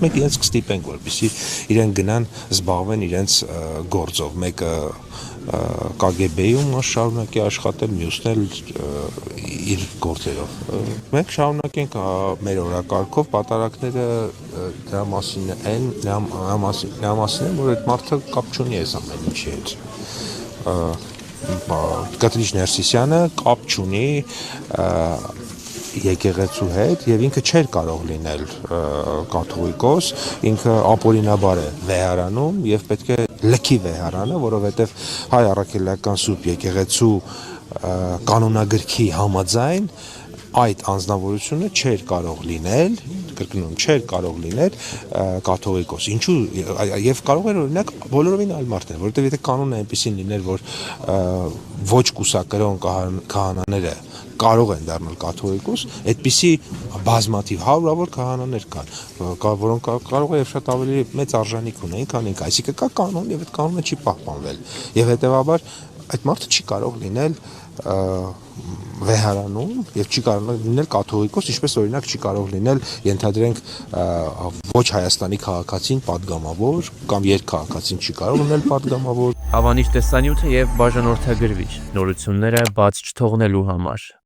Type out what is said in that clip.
մենք իրենց կստիպենք, որպեսզի իրենք գնան զբաղվեն իրենց գործով, մեկը KGB-ում շարունակի աշխատել, մյուսն էլ իր գործերով։ Մենք շարունակենք մեր օրակարգով պատարակները դրա մասին են, որ այդ մարդը կապ չունի այս ամեն ինչի հետ։ Կատրիչ Ներսիսյանը կապ չունի եկեղեցու հետ եւ ինքը չէր կարող լինել կաթողիկոս, ինքը ապօրինաբար է վեհարանում եւ պետք է լքի վեհարանը, որովհետեւ հայ առաքելական սուրբ եկեղեցու կանոնագրքի համաձայն այդ անձնավորությունը չէր կարող լինել, կրկնում, չէր կարող լինել կաթողիկոս։ Ինչու եւ կարող էր օրինակ բոլորովին այլ մարդներ, որովհետեւ եթե կանոնը այնպեսին լիներ, որ ոչ կուսակրոն քահանաները կարող են դառնալ կաթողիկոս, այդպիսի բազմաթիվ հարյուրավոր քահանաներ կան, որոնք կարող է եւ շատ ավելի մեծ արժանիք ունեն, քան ինքը, այսինքն կա կանոն եւ այդ կանոնը չի պահպանվել։ Եվ հետեւաբար այդ մարդը չի կարող լինել վեհարանում եւ չի կարող լինել կաթողիկոս, ինչպես օրինակ չի կարող լինել, ենթադրենք, ոչ Հայաստանի քաղաքացին падգամավոր կամ երկքաղաքացին չի կարող լինել падգամավոր։ Հավանիչ տեսանյութը եւ բաժանորդագրվիչ նորությունները բաց չթողնելու համար